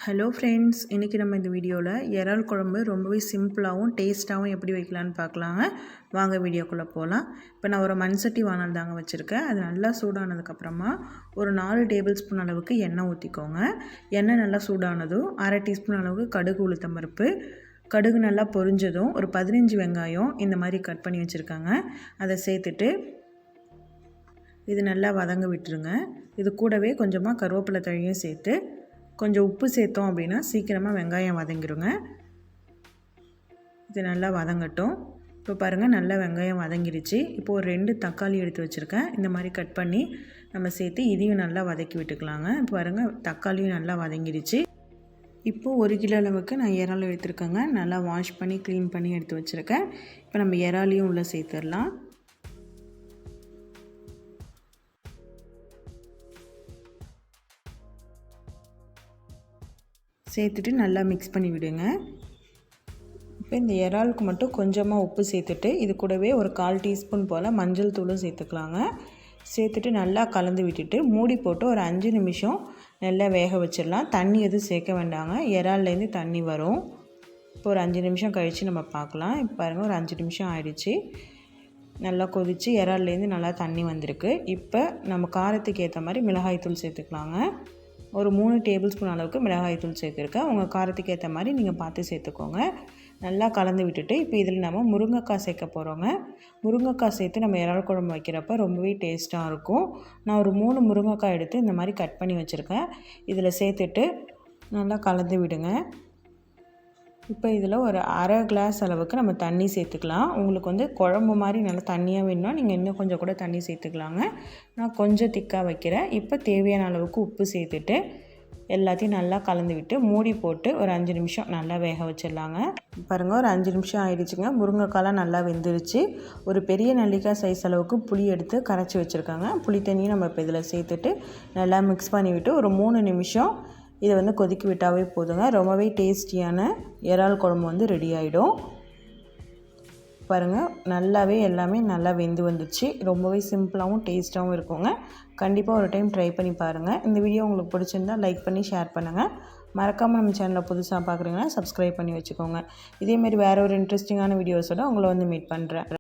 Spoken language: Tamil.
ஹலோ ஃப்ரெண்ட்ஸ், இன்றைக்கி நம்ம இந்த வீடியோவில் இறால் குழம்பு ரொம்பவே சிம்பிளாகவும் டேஸ்ட்டாகவும் எப்படி வைக்கலான்னு பார்க்கலாங்க. வாங்க வீடியோக்குள்ளே போகலாம். இப்போ நான் ஒரு மண் சட்டி வானல் தாங்க வச்சுருக்கேன். அது நல்லா சூடானதுக்கப்புறமா ஒரு 4 டேபிள் ஸ்பூன் அளவுக்கு எண்ணெய் ஊற்றிக்கோங்க. எண்ணெய் நல்லா சூடானதும் 1/2 டீஸ்பூன் அளவுக்கு கடுகு உளுத்தம் பருப்பு, கடுகு நல்லா பொரிஞ்சதும் ஒரு 15 வெங்காயம் இந்த மாதிரி கட் பண்ணி வச்சுருக்காங்க. அதை சேர்த்துட்டு இது நல்லா வதங்க விட்டுருங்க. இது கூடவே கொஞ்சமாக கருவேப்பிலை தழையும் சேர்த்து கொஞ்சம் உப்பு சேர்த்தோம் அப்படின்னா சீக்கிரமாக வெங்காயம் வதங்கிடுங்க. இது நல்லா வதங்கட்டும். இப்போ பாருங்கள், நல்லா வெங்காயம் வதங்கிடுச்சு. இப்போது ஒரு 2 தக்காளி எடுத்து வச்சுருக்கேன். இந்த மாதிரி கட் பண்ணி நம்ம சேர்த்து இதையும் நல்லா வதக்கி விட்டுக்கலாங்க. இப்போ பாருங்கள், தக்காளியும் நல்லா வதங்கிடுச்சு. இப்போது 1 கிலோ அளவுக்கு நான் இறால் எடுத்துருக்கேங்க. நல்லா வாஷ் பண்ணி க்ளீன் பண்ணி எடுத்து வச்சுருக்கேன். இப்போ நம்ம இறாலையும் உள்ளே சேர்த்துடலாம். சேர்த்துட்டு நல்லா மிக்ஸ் பண்ணி விடுங்க. இப்போ இந்த இறாலுக்கு மட்டும் கொஞ்சமாக உப்பு சேர்த்துட்டு இது கூடவே ஒரு 1/4 டீஸ்பூன் போல் மஞ்சள் தூளும் சேர்த்துக்கலாங்க. சேர்த்துட்டு நல்லா கலந்து விட்டுட்டு மூடி போட்டு ஒரு 5 நிமிஷம் நல்லா வேக வச்சிடலாம். தண்ணி எதுவும் சேர்க்க வேண்டாங்க, இறால்லேருந்து தண்ணி வரும். இப்போ ஒரு 5 நிமிஷம் கழித்து நம்ம பார்க்கலாம். இப்போ பாருங்கள், ஒரு 5 நிமிஷம் ஆயிடுச்சு. நல்லா கொதித்து இறால்லேருந்து நல்லா தண்ணி வந்திருக்கு. இப்போ நம்ம காரத்துக்கு ஏற்ற மாதிரி மிளகாய்த்தூள் சேர்த்துக்கலாங்க. ஒரு 3 டேபிள் ஸ்பூன் அளவுக்கு மிளகாய்த்தூள் சேர்த்துருக்கேன். உங்கள் காரத்துக்கு ஏற்ற மாதிரி நீங்கள் பார்த்து சேர்த்துக்கோங்க. நல்லா கலந்து விட்டுட்டு இப்போ இதில் நம்ம முருங்கைக்காய் சேர்க்க போகிறோங்க. முருங்கைக்காய் சேர்த்து நம்ம இறால் குழம்பு வைக்கிறப்ப ரொம்பவே டேஸ்ட்டாக இருக்கும். நான் ஒரு 3 முருங்கைக்காய் எடுத்து இந்த மாதிரி கட் பண்ணி வச்சுருக்கேன். இதில் சேர்த்துட்டு நல்லா கலந்து விடுங்க. இப்போ இதில் ஒரு 1/2 கிளாஸ் அளவுக்கு நம்ம தண்ணி சேர்த்துக்கலாம். உங்களுக்கு வந்து குழம்பு மாதிரி நல்லா தண்ணியாக வேணும்னா நீங்கள் இன்னும் கொஞ்சம் கூட தண்ணி சேர்த்துக்கலாங்க. நான் கொஞ்சம் திக்காக வைக்கிறேன். இப்போ தேவையான அளவுக்கு உப்பு சேர்த்துட்டு எல்லாத்தையும் நல்லா கலந்து விட்டு மூடி போட்டு ஒரு 5 நிமிஷம் நல்லா வேக வச்சிடலாங்க. பாருங்கள், ஒரு 5 நிமிஷம் ஆகிடுச்சுங்க. முருங்கைக்காலாம் நல்லா வெந்துருச்சு. ஒரு பெரிய நெல்லிக்காய் சைஸ் அளவுக்கு புளி எடுத்து கரைச்சி வச்சுருக்காங்க. புளி தண்ணியும் நம்ம இப்போ இதில் சேர்த்துட்டு நல்லா மிக்ஸ் பண்ணிவிட்டு ஒரு 3 நிமிஷம் இதை வந்து கொதிக்க விட்டாவே போதுங்க. ரொம்பவே டேஸ்டியான இறால் குழம்பு வந்து ரெடி ஆகிடும். பாருங்கள், நல்லாவே எல்லாமே நல்லா வெந்து வந்துடுச்சு. ரொம்பவே சிம்பிளாகவும் டேஸ்ட்டாகவும் இருக்குங்க. கண்டிப்பாக ஒரு டைம் ட்ரை பண்ணி பாருங்கள். இந்த வீடியோ உங்களுக்கு பிடிச்சிருந்தால் லைக் பண்ணி ஷேர் பண்ணுங்கள். மறக்காமல் நம்ம சேனலில் புதுசாக பார்க்குறீங்கன்னா சப்ஸ்கிரைப் பண்ணி வச்சுக்கோங்க. இதேமாரி வேறு ஒரு இன்ட்ரெஸ்டிங்கான வீடியோஸோட உங்களை வந்து மீட் பண்ணுறேன்.